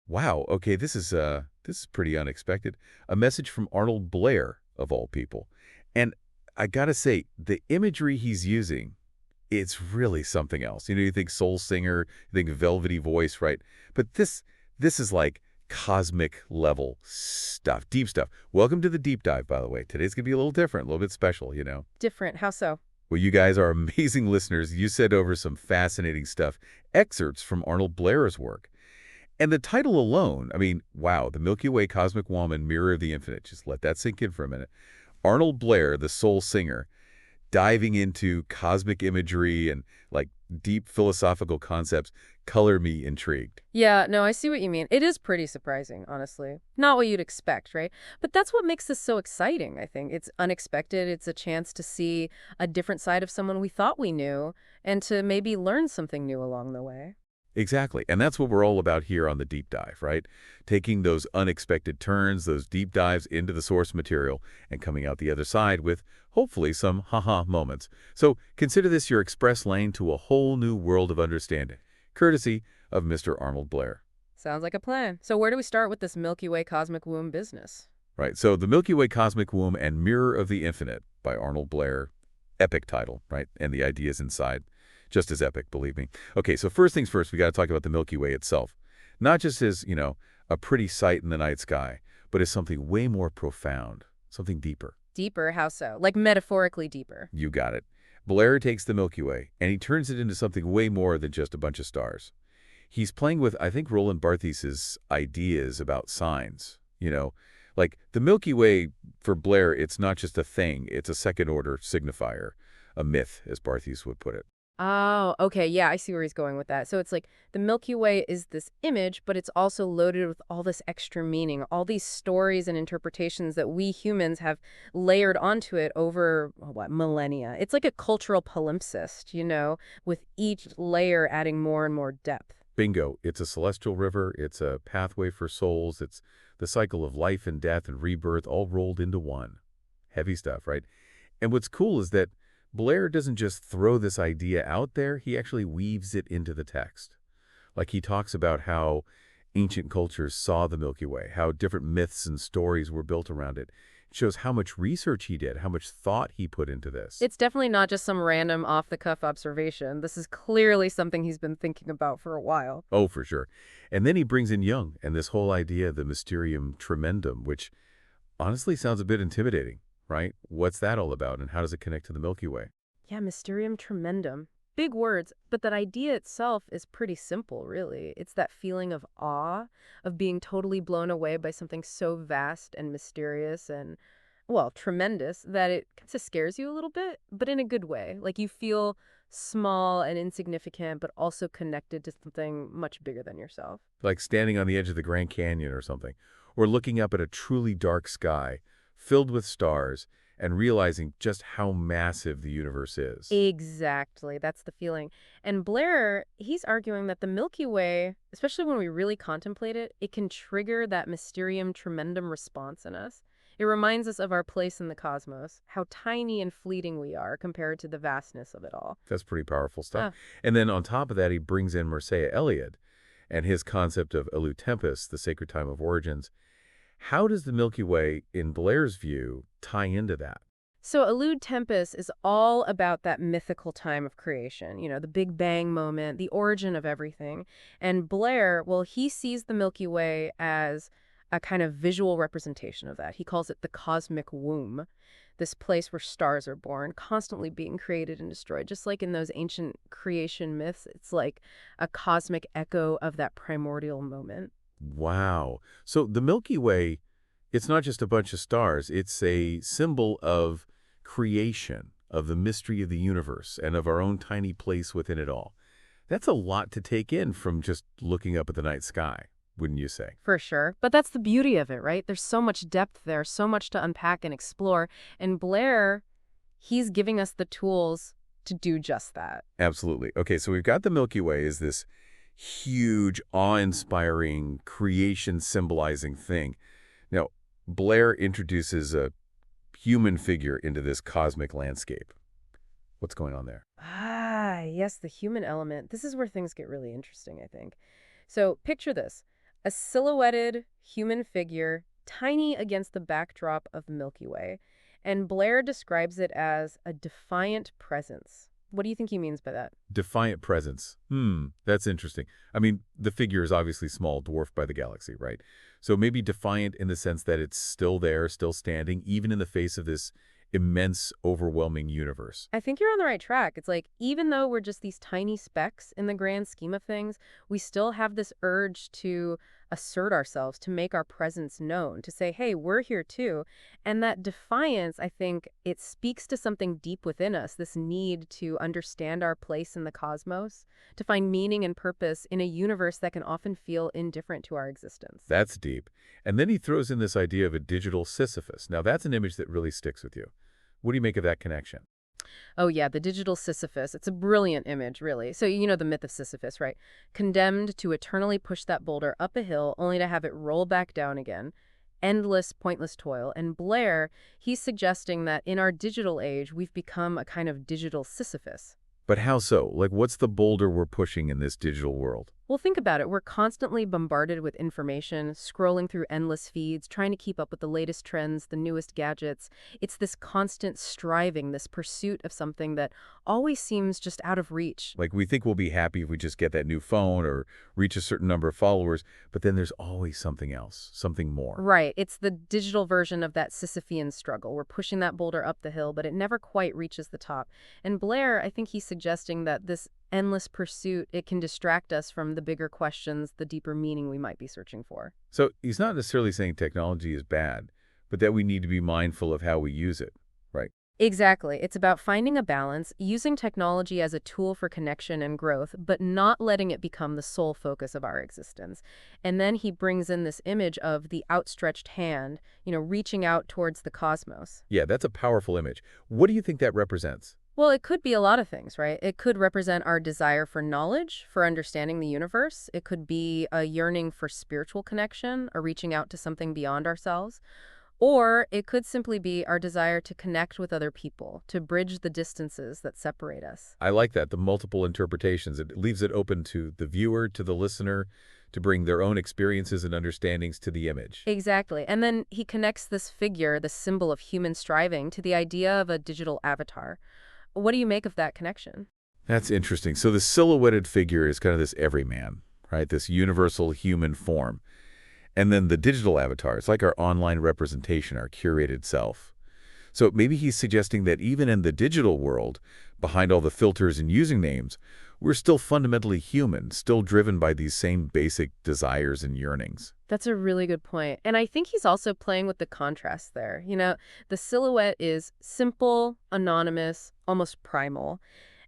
Wow, okay, this is pretty unexpected. A message from Arnold Blair, of all people. And I gotta say, the imagery he's using, it's really something else. You think soul singer, you think velvety voice, right? But this is like cosmic level stuff, deep stuff. Welcome to the deep dive, by the way. Today's gonna be a little different, a little bit special. Different. How so? Well, you guys are amazing listeners. You sent over some fascinating stuff, excerpts from Arnold Blair's work. And the title alone, I mean, wow, the Milky Way Cosmic Womb and Mirror of the Infinite. Just let that sink in for a minute. Arnold Blair, the soul singer, diving into cosmic imagery and like deep philosophical concepts, color me intrigued. Yeah, no, I see what you mean. It is pretty surprising, honestly. Not what you'd expect, right? But that's what makes this so exciting, I think. It's unexpected. It's a chance to see a different side of someone we thought we knew and to maybe learn something new along the way. Exactly. And that's what we're all about here on the deep dive, right? Taking those unexpected turns, those deep dives into the source material, and coming out the other side with, hopefully, some haha moments. So consider this your express lane to a whole new world of understanding, courtesy of Mr. Arnold Blair. Sounds like a plan. So where do we start with this Milky Way cosmic womb business? Right, so The Milky Way Cosmic Womb and Mirror of the Infinite by Arnold Blair. Epic title, right? And the ideas inside. Just as epic, believe me. Okay, so first things first, we got to talk about the Milky Way itself. Not just as a pretty sight in the night sky, but as something way more profound, something deeper. Deeper, how so? Like metaphorically deeper. You got it. Blair takes the Milky Way, and he turns it into something way more than just a bunch of stars. He's playing with, I think, Roland Barthes's ideas about signs. Like the Milky Way, for Blair, it's not just a thing, it's a second-order signifier, a myth, as Barthes would put it. Oh, okay. Yeah, I see where he's going with that. So it's like the Milky Way is this image, but it's also loaded with all this extra meaning, all these stories and interpretations that we humans have layered onto it over, what, millennia. It's like a cultural palimpsest, with each layer adding more and more depth. Bingo. It's a celestial river, it's a pathway for souls, it's the cycle of life and death and rebirth all rolled into one. Heavy stuff, right? And what's cool is that Blair doesn't just throw this idea out there, he actually weaves it into the text. Like he talks about how ancient cultures saw the Milky Way, how different myths and stories were built around it. It shows how much research he did, how much thought he put into this. It's definitely not just some random off-the-cuff observation. This is clearly something he's been thinking about for a while. Oh, for sure. And then he brings in Jung and this whole idea of the mysterium tremendum, which honestly sounds a bit intimidating, right? What's that all about, and how does it connect to the Milky Way? Yeah, Mysterium Tremendum. Big words, but that idea itself is pretty simple, really. It's that feeling of awe, of being totally blown away by something so vast and mysterious and, well, tremendous that it kind of scares you a little bit, but in a good way. Like you feel small and insignificant, but also connected to something much bigger than yourself. Like standing on the edge of the Grand Canyon or something, or looking up at a truly dark sky filled with stars and realizing just how massive the universe is. Exactly. That's the feeling. And Blair, he's arguing that the Milky Way, especially when we really contemplate it, it can trigger that mysterium tremendum response in us. It reminds us of our place in the cosmos, how tiny and fleeting we are compared to the vastness of it all. That's pretty powerful stuff. Ah, And then on top of that, he brings in Mircea Eliade and his concept of Elu Tempus, the sacred time of origins. How does the Milky Way, in Blair's view, tie into that? so Elude Tempest is all about that mythical time of creation, the Big Bang moment, the origin of everything. And Blair, well, he sees the Milky Way as a kind of visual representation of that. He calls it the cosmic womb, this place where stars are born, constantly being created and destroyed. Just like in those ancient creation myths, it's like a cosmic echo of that primordial moment. Wow. So the Milky Way, it's not just a bunch of stars. It's a symbol of creation, of the mystery of the universe, and of our own tiny place within it all. That's a lot to take in from just looking up at the night sky, wouldn't you say? For sure. But that's the beauty of it, right? There's so much depth there, so much to unpack and explore. And Blair, he's giving us the tools to do just that. Absolutely. Okay, so we've got the Milky Way as this huge, awe-inspiring, creation-symbolizing thing. Now, Blair introduces a human figure into this cosmic landscape. What's going on there? Ah, yes, the human element. This is where things get really interesting, I think. So picture this. A silhouetted human figure, tiny against the backdrop of Milky Way. And Blair describes it as a defiant presence. What do you think he means by that? Defiant presence. That's interesting. I mean, the figure is obviously small, dwarfed by the galaxy, right? So maybe defiant in the sense that it's still there, still standing, even in the face of this immense, overwhelming universe. I think you're on the right track. It's like, even though we're just these tiny specks in the grand scheme of things, we still have this urge to assert ourselves, to make our presence known, to say, hey, we're here too. And that defiance, I think, it speaks to something deep within us, this need to understand our place in the cosmos, to find meaning and purpose in a universe that can often feel indifferent to our existence. That's deep. And then he throws in this idea of a digital Sisyphus. Now, that's an image that really sticks with you. What do you make of that connection? Oh, yeah, the digital Sisyphus. It's a brilliant image, really. So, you know the myth of Sisyphus, right? Condemned to eternally push that boulder up a hill only to have it roll back down again. Endless, pointless toil. And Blair, he's suggesting that in our digital age, we've become a kind of digital Sisyphus. But how so? Like, what's the boulder we're pushing in this digital world? Well, think about it. We're constantly bombarded with information, scrolling through endless feeds, trying to keep up with the latest trends, the newest gadgets. It's this constant striving, this pursuit of something that always seems just out of reach. Like, we think we'll be happy if we just get that new phone or reach a certain number of followers, but then there's always something else, something more. Right. It's the digital version of that Sisyphean struggle. We're pushing that boulder up the hill, but it never quite reaches the top. And Blair, I think he's suggesting that this endless pursuit, it can distract us from the bigger questions, the deeper meaning we might be searching for. So he's not necessarily saying technology is bad, but that we need to be mindful of how we use it, right? Exactly. It's about finding a balance, using technology as a tool for connection and growth, but not letting it become the sole focus of our existence. And then he brings in this image of the outstretched hand, reaching out towards the cosmos. Yeah, that's a powerful image. What do you think that represents? Well, it could be a lot of things, right? It could represent our desire for knowledge, for understanding the universe. It could be a yearning for spiritual connection, or reaching out to something beyond ourselves. Or it could simply be our desire to connect with other people, to bridge the distances that separate us. I like that, the multiple interpretations. It leaves it open to the viewer, to the listener, to bring their own experiences and understandings to the image. Exactly. And then he connects this figure, the symbol of human striving, to the idea of a digital avatar. What do you make of that connection? That's interesting. So the silhouetted figure is kind of this everyman, right? This universal human form. And then the digital avatar, it's like our online representation, our curated self. So maybe he's suggesting that even in the digital world, behind all the filters and using names, we're still fundamentally human, still driven by these same basic desires and yearnings. That's a really good point. And I think he's also playing with the contrast there. The silhouette is simple, anonymous, almost primal.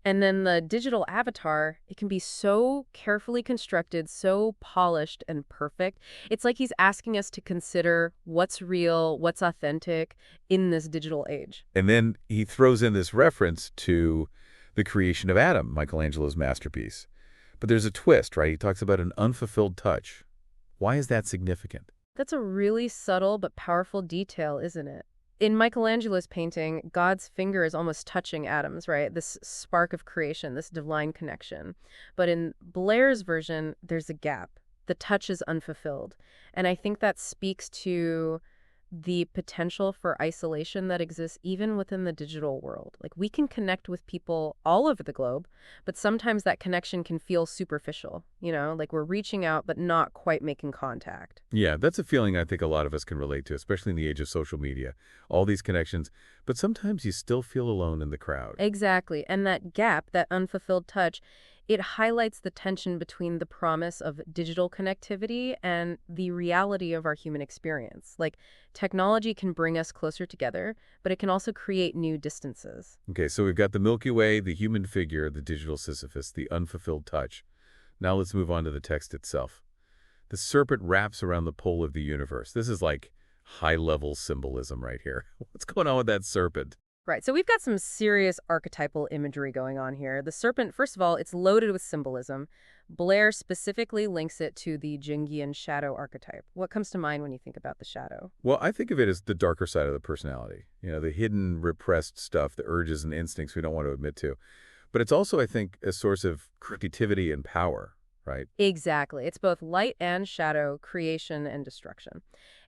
And then the digital avatar, it can be so carefully constructed, so polished and perfect. It's like he's asking us to consider what's real, what's authentic in this digital age. And then he throws in this reference to the creation of Adam, Michelangelo's masterpiece. But there's a twist, right? He talks about an unfulfilled touch. Why is that significant? That's a really subtle but powerful detail, isn't it? In Michelangelo's painting, God's finger is almost touching Adam's, right? This spark of creation, this divine connection. But in Blair's version, there's a gap. The touch is unfulfilled. And I think that speaks to the potential for isolation that exists even within the digital world. Like, we can connect with people all over the globe, but sometimes that connection can feel superficial, like we're reaching out but not quite making contact. Yeah, that's a feeling I think a lot of us can relate to, especially in the age of social media. All these connections, but sometimes you still feel alone in the crowd. Exactly. And that gap, that unfulfilled touch, it highlights the tension between the promise of digital connectivity and the reality of our human experience. Like, technology can bring us closer together, but it can also create new distances. Okay, so we've got the Milky Way, the human figure, the digital Sisyphus, the unfulfilled touch. Now let's move on to the text itself. The serpent wraps around the pole of the universe. This is like high-level symbolism right here. What's going on with that serpent? Right, so we've got some serious archetypal imagery going on here. The serpent, first of all, it's loaded with symbolism. Blair specifically links it to the Jungian shadow archetype. What comes to mind when you think about the shadow? Well, I think of it as the darker side of the personality. The hidden, repressed stuff, the urges and instincts we don't want to admit to. But it's also, I think, a source of creativity and power, right? Exactly. It's both light and shadow, creation and destruction.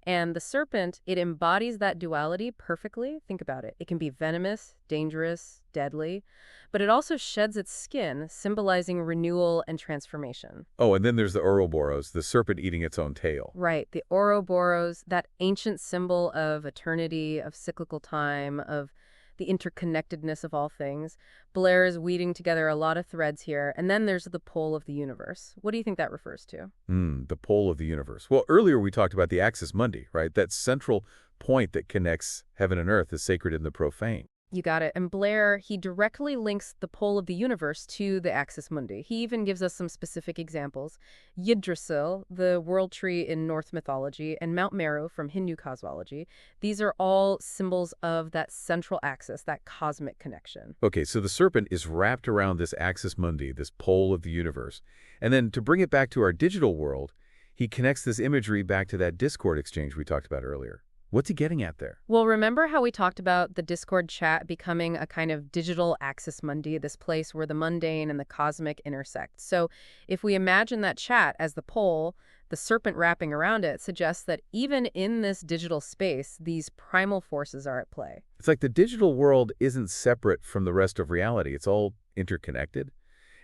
And the serpent, it embodies that duality perfectly. Think about it. It can be venomous, dangerous, deadly, but it also sheds its skin, symbolizing renewal and transformation. Oh, and then there's the Ouroboros, the serpent eating its own tail. Right. The Ouroboros, that ancient symbol of eternity, of cyclical time, of the interconnectedness of all things. Blair is weaving together a lot of threads here. And then there's the pole of the universe. What do you think that refers to? The pole of the universe. Well, earlier we talked about the Axis Mundi, right? That central point that connects heaven and earth, the sacred and the profane. You got it. And Blair, he directly links the pole of the universe to the Axis Mundi. He even gives us some specific examples. Yggdrasil, the world tree in Norse mythology, and Mount Meru from Hindu cosmology. These are all symbols of that central axis, that cosmic connection. Okay, so the serpent is wrapped around this Axis Mundi, this pole of the universe. And then to bring it back to our digital world, he connects this imagery back to that Discord exchange we talked about earlier. What's he getting at there? Well, remember how we talked about the Discord chat becoming a kind of digital axis mundi, this place where the mundane and the cosmic intersect. So if we imagine that chat as the pole, the serpent wrapping around it suggests that even in this digital space, these primal forces are at play. It's like the digital world isn't separate from the rest of reality. It's all interconnected.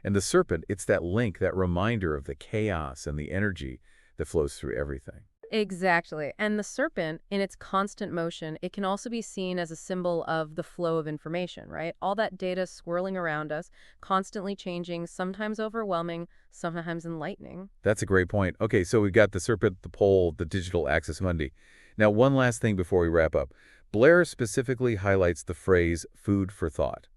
And the serpent, it's that link, that reminder of the chaos and the energy that flows through everything. Exactly. And the serpent, in its constant motion, it can also be seen as a symbol of the flow of information, right? All that data swirling around us, constantly changing, sometimes overwhelming, sometimes enlightening. That's a great point. Okay, so we've got the serpent, the pole, the digital Axis Mundi. Now, one last thing before we wrap up. Blair specifically highlights the phrase food for thought.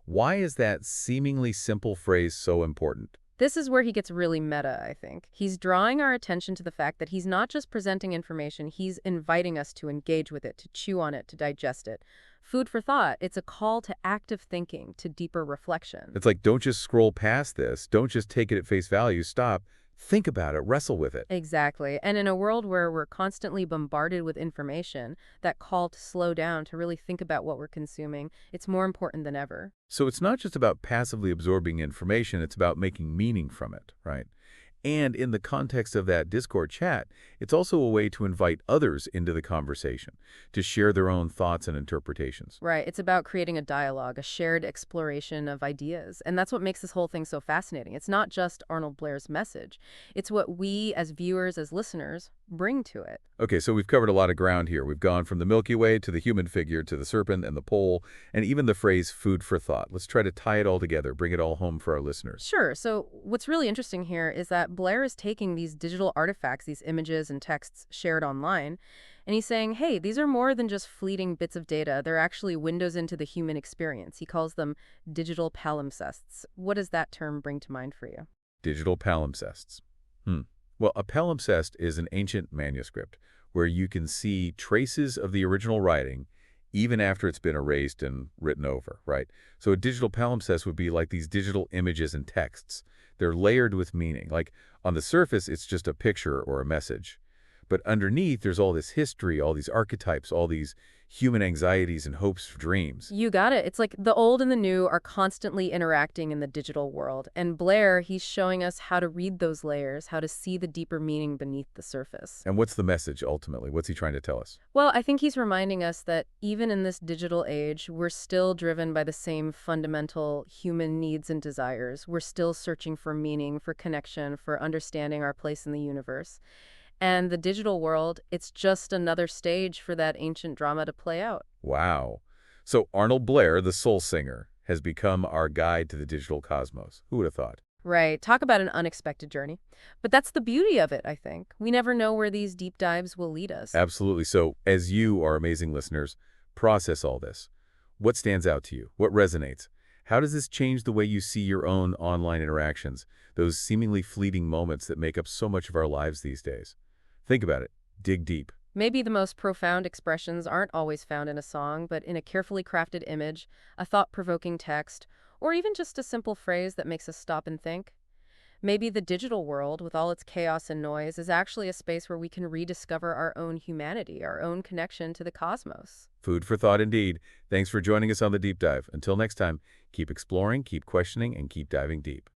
Why is that seemingly simple phrase so important? This is where he gets really meta, I think. He's drawing our attention to the fact that he's not just presenting information, he's inviting us to engage with it, to chew on it, to digest it. Food for thought, it's a call to active thinking, to deeper reflection. It's like, don't just scroll past this. Don't just take it at face value. Stop. Think about it. Wrestle with it. Exactly. And in a world where we're constantly bombarded with information, that call to slow down, to really think about what we're consuming, it's more important than ever. So it's not just about passively absorbing information. It's about making meaning from it, right? And in the context of that Discord chat, it's also a way to invite others into the conversation, to share their own thoughts and interpretations. Right. It's about creating a dialogue, a shared exploration of ideas. And that's what makes this whole thing so fascinating. It's not just Arnold Blair's message. It's what we as viewers, as listeners, bring to it. Okay, so we've covered a lot of ground here. We've gone from the Milky Way to the human figure to the serpent and the pole, and even the phrase food for thought. Let's try to tie it all together, bring it all home for our listeners. Sure. So what's really interesting here is that Blair is taking these digital artifacts, these images and texts shared online, and he's saying, hey, these are more than just fleeting bits of data. They're actually windows into the human experience. He calls them digital palimpsests. What does that term bring to mind for you? Digital palimpsests. Well, a palimpsest is an ancient manuscript where you can see traces of the original writing even after it's been erased and written over, right? So a digital palimpsest would be like these digital images and texts. They're layered with meaning. Like on the surface, it's just a picture or a message. But underneath, there's all this history, all these archetypes, all these human anxieties and hopes for dreams. You got it. It's like the old and the new are constantly interacting in the digital world. And Blair, he's showing us how to read those layers, how to see the deeper meaning beneath the surface. And what's the message, ultimately? What's he trying to tell us? Well, I think he's reminding us that even in this digital age, we're still driven by the same fundamental human needs and desires. We're still searching for meaning, for connection, for understanding our place in the universe. And the digital world, it's just another stage for that ancient drama to play out. Wow. So Arnold Blair, the soul singer, has become our guide to the digital cosmos. Who would have thought? Right. Talk about an unexpected journey. But that's the beauty of it, I think. We never know where these deep dives will lead us. Absolutely. So as you, our amazing listeners, process all this, what stands out to you? What resonates? How does this change the way you see your own online interactions, those seemingly fleeting moments that make up so much of our lives these days? Think about it. Dig deep. Maybe the most profound expressions aren't always found in a song, but in a carefully crafted image, a thought-provoking text, or even just a simple phrase that makes us stop and think. Maybe the digital world, with all its chaos and noise, is actually a space where we can rediscover our own humanity, our own connection to the cosmos. Food for thought indeed. Thanks for joining us on The Deep Dive. Until next time, keep exploring, keep questioning, and keep diving deep.